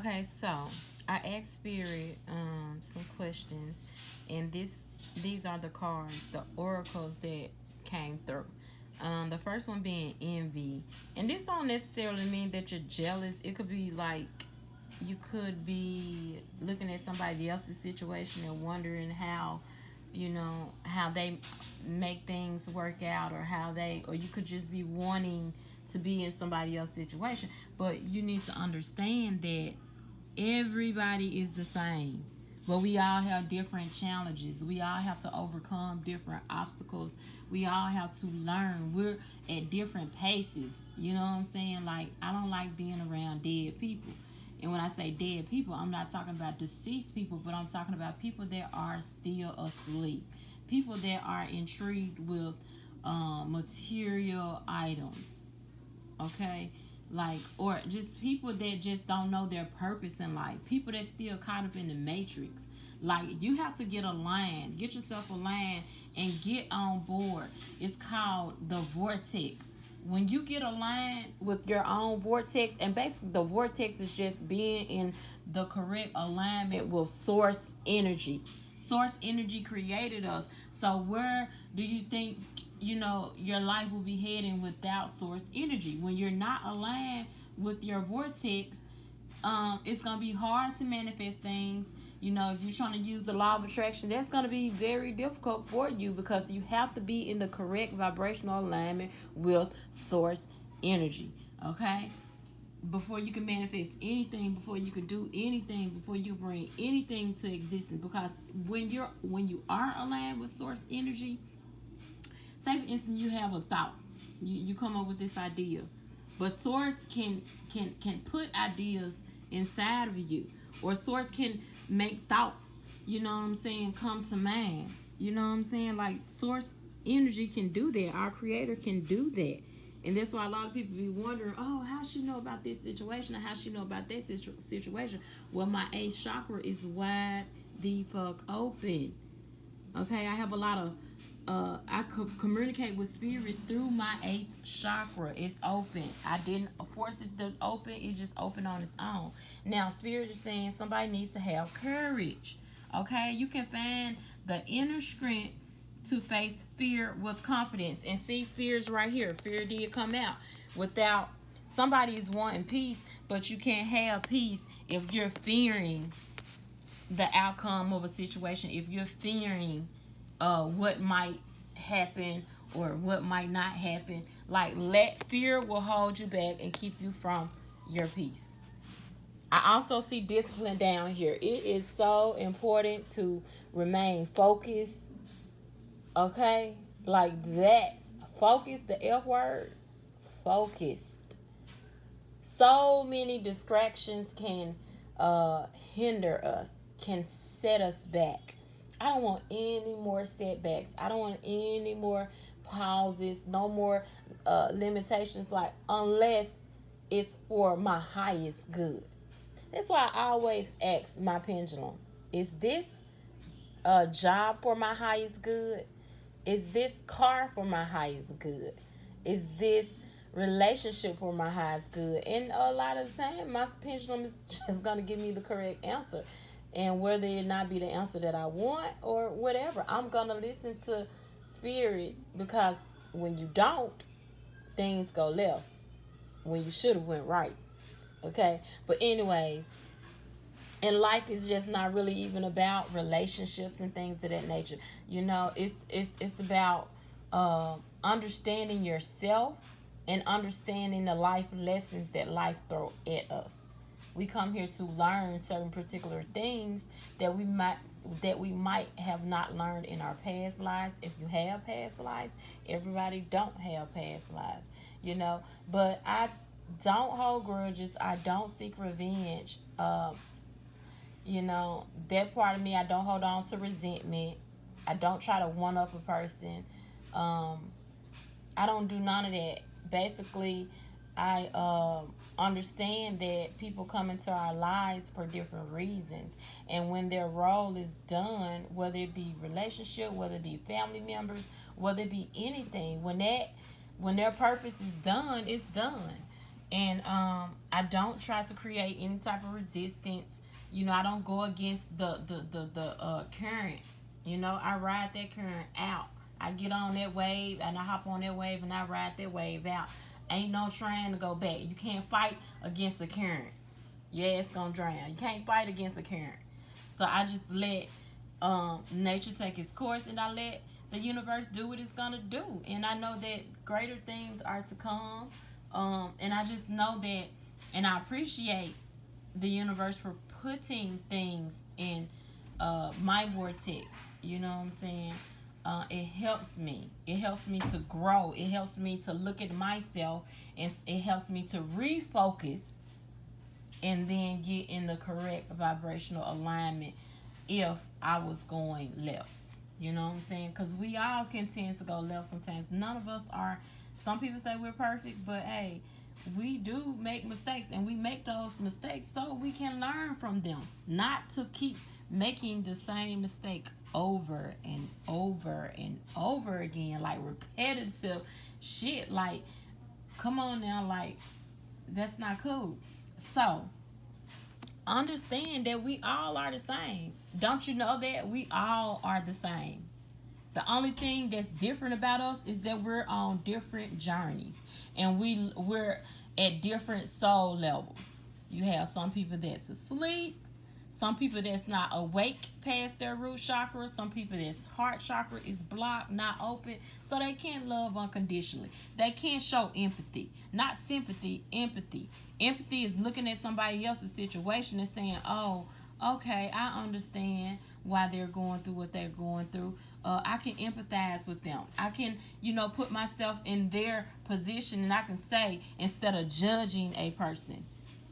Okay, so I asked Spirit some questions, and these are the cards, the oracles that came through. The first one being envy, and this don't necessarily mean that you're jealous. It could be like you could be looking at somebody else's situation and wondering how, how they make things work out, or you could just be wanting to be in somebody else's situation. But you need to understand that everybody is the same, but we all have different challenges. We all have to overcome different obstacles. We all have to learn. We're at different paces. You know what I'm saying? Like, I don't like being around dead people. And when I say dead people, I'm not talking about deceased people, but I'm talking about people that are still asleep. People that are intrigued with material items. Okay, like, or just people that just don't know their purpose in life, people that still caught up in the matrix. Like, you have to get a line, get yourself a line, and get on board. It's called the vortex. When you get aligned with your own vortex, and basically the vortex is just being in the correct alignment with source energy. Source energy created us. So where do you think, your life will be heading without source energy? When you're not aligned with your vortex, it's gonna be hard to manifest things. If you're trying to use the law of attraction, that's gonna be very difficult for you, because you have to be in the correct vibrational alignment with source energy. Okay, before you can manifest anything, before you can do anything, before you bring anything to existence. Because when you are aligned with source energy, say for instance you have a thought, you come up with this idea, but source can put ideas inside of you, or source can make thoughts, what I'm saying, come to mind. You know what I'm saying? Like, source energy can do that. Our creator can do that. And that's why a lot of people be wondering, oh, how she know about this situation, or how she know about that situation. Well, my eighth chakra is wide the fuck open. Okay, I have a lot of I could communicate with spirit through my eighth chakra. It's open. I didn't force it to open. It just opened on its own. Now, spirit is saying somebody needs to have courage. Okay, you can find the inner strength to face fear with confidence. And see, fear is right here. Fear did come out. Without somebody is wanting peace, but you can't have peace if you're fearing the outcome of a situation, if you're fearing what might happen or what might not happen. Like, let fear will hold you back and keep you from your peace. I also see discipline down here. It is so important to remain focused. Okay, like that. Focus, the F word. Focused. So many distractions can hinder us, can set us back. I don't want any more setbacks. I don't want any more pauses, no more limitations, like, unless it's for my highest good. That's why I always ask my pendulum, is this a job for my highest good? Is this car for my highest good? Is this relationship for my highest good? And a lot of the time, my pendulum is just going to give me the correct answer. And whether it not be the answer that I want or whatever, I'm going to listen to spirit, because when you don't, things go left when you should have went right. Okay? But anyways, and life is just not really even about relationships and things of that nature. It's about understanding yourself and understanding the life lessons that life throw at us. We come here to learn certain particular things that we might have not learned in our past lives. If you have past lives, everybody don't have past lives, But I don't hold grudges. I don't seek revenge. That part of me, I don't hold on to resentment. I don't try to one up a person. Um, I don't do none of that. Basically, I understand that people come into our lives for different reasons. And when their role is done, whether it be relationship, whether it be family members, whether it be anything, when their purpose is done, it's done. And I don't try to create any type of resistance. You know, I don't go against the current. You know, I ride that current out. I get on that wave and I hop on that wave and I ride that wave out. Ain't no trying to go back. You can't fight against a current. Yeah, it's gonna drown. You can't fight against a current. So I just let nature take its course, and I let the universe do what it's gonna do. And I know that greater things are to come. And I just know that, and I appreciate the universe for putting things in my vortex. You know what I'm saying? It helps me. It helps me to grow. It helps me to look at myself, and it helps me to refocus and then get in the correct vibrational alignment if I was going left. You know what I'm saying? Because we all can tend to go left sometimes. None of us are. Some people say we're perfect, but hey, we do make mistakes, and we make those mistakes so we can learn from them, not to keep making the same mistake over and over and over again, like repetitive shit. Like, come on now, like, that's not cool. So understand that we all are the same. Don't you know that we all are the same? The only thing that's different about us is that we're on different journeys, and we're at different soul levels. You have some people that's asleep, some people that's not awake past their root chakra, some people that's heart chakra is blocked, not open, so they can't love unconditionally. They can't show empathy, not sympathy, empathy. Empathy is looking at somebody else's situation and saying, "Oh, okay, I understand why they're going through what they're going through. I can empathize with them. I can, put myself in their position, and I can say, instead of judging a person."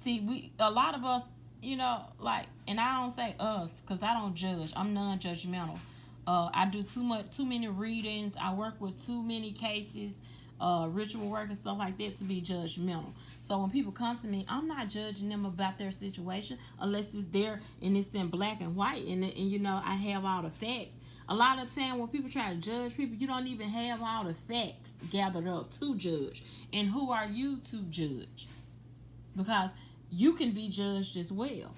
See, a lot of us, and I don't say us because I don't judge. I'm non-judgmental. I do too many readings. I work with too many cases, ritual work and stuff like that to be judgmental. So when people come to me, I'm not judging them about their situation unless it's there and it's in black and white, and I have all the facts. A lot of the time when people try to judge people, you don't even have all the facts gathered up to judge. And who are you to judge? Because you can be judged as well.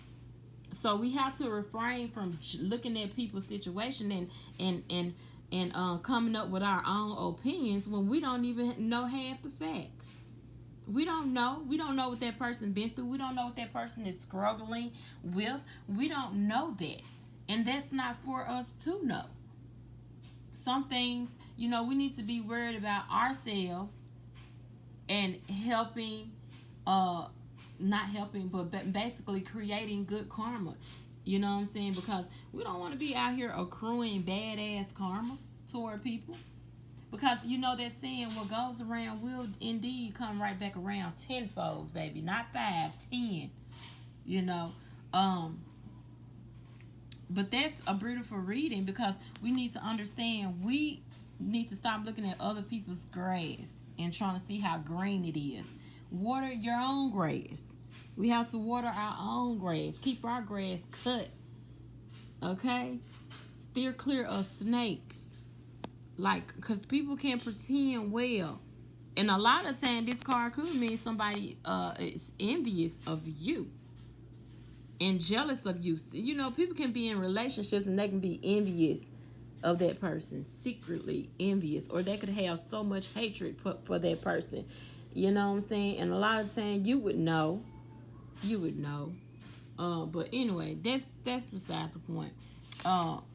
So we have to refrain from looking at people's situation and coming up with our own opinions when we don't even know half the facts. We don't know. We don't know what that person been through. We don't know what that person is struggling with. We don't know that. And that's not for us to know. Some things, we need to be worried about ourselves and helping, not helping, but basically creating good karma. You know what I'm saying? Because we don't want to be out here accruing badass karma toward people. Because that saying, what goes around will indeed come right back around tenfold, baby. Not 5, 10. But that's a beautiful reading, because we need to understand we need to stop looking at other people's grass and trying to see how green it is. Water your own grass. We have to water our own grass. Keep our grass cut. Okay? Steer clear of snakes. Because people can pretend well. And a lot of times this card could mean somebody is envious of you and jealous of you. People can be in relationships and they can be envious of that person, secretly envious, or they could have so much hatred for that person. You know what I'm saying? And a lot of times you would know. But anyway, that's beside the point.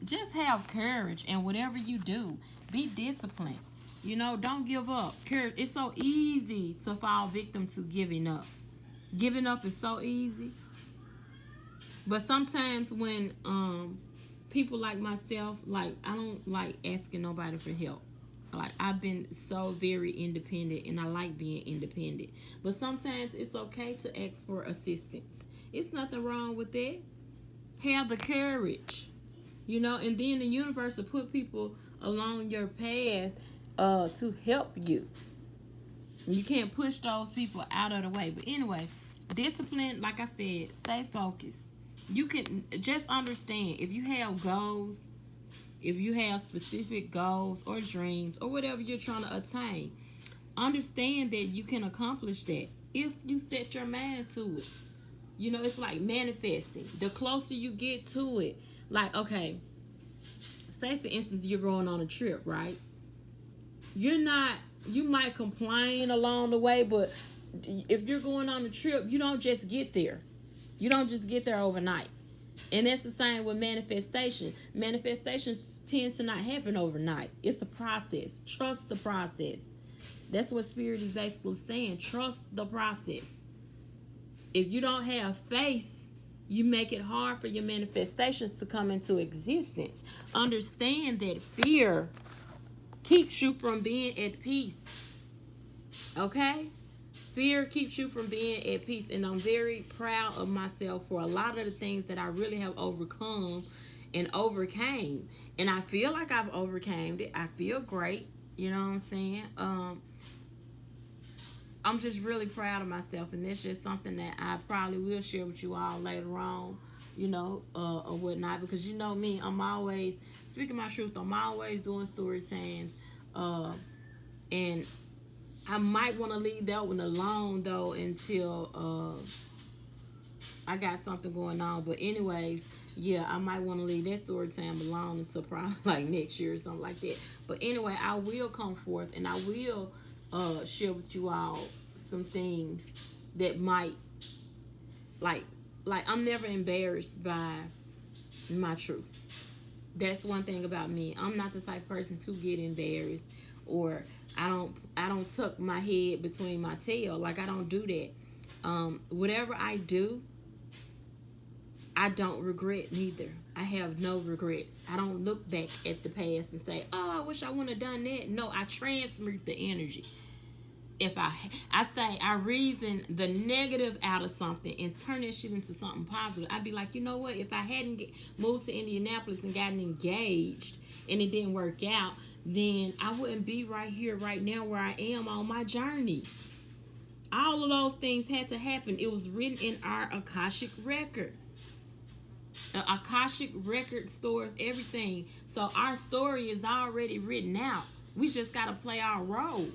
Just have courage, and whatever you do, be disciplined. Don't give up. Courage. It's so easy to fall victim to giving up. Giving up is so easy. But sometimes when people like myself, I don't like asking nobody for help. I've been so very independent, and I like being independent. But sometimes it's okay to ask for assistance. It's nothing wrong with that. Have the courage, and then the universe will put people along your path to help you. You can't push those people out of the way. But anyway, discipline, like I said, stay focused. You can just understand, if you have goals, if you have specific goals or dreams or whatever you're trying to attain, understand that you can accomplish that. if you set your mind to it. You know, it's like manifesting. The closer you get to it, like, okay, say for instance, you're going on a trip, right? You might complain along the way, but if you're going on a trip, you don't just get there. You don't just get there overnight. And that's the same with manifestation. Manifestations tend to not happen overnight. It's a process. Trust the process. That's what Spirit is basically saying. Trust the process. If you don't have faith, you make it hard for your manifestations to come into existence. Understand that fear keeps you from being at peace. Okay? Fear keeps you from being at peace. And I'm very proud of myself for a lot of the things that I really have overcome and overcame. And I feel like I've overcame it. I feel great. You know what I'm saying? I'm just really proud of myself. And that's just something that I probably will share with you all later on, you know, or whatnot. Because you know me, I'm always, speaking my truth, I'm always doing story times. And I might want to leave that one alone, though, until I got something going on. But anyways, yeah, I might want to leave that story time alone until probably like next year or something like that. But anyway, I will come forth and I will share with you all some things that might, like I'm never embarrassed by my truth. That's one thing about me. I'm not the type of person to get embarrassed, or I don't tuck my head between my tail. Like, I don't do that. Whatever I do, I don't regret neither. I have no regrets. I don't look back at the past and say, oh, I wish I wouldn't have done that. No, I transmute the energy. If I reason the negative out of something and turn that shit into something positive. I'd be like, you know what? If I hadn't moved to Indianapolis and gotten engaged and it didn't work out, then I wouldn't be right here, right now, where I am on my journey. All of those things had to happen. It was written in our Akashic record. Akashic record stores everything. So our story is already written out. We just got to play our role.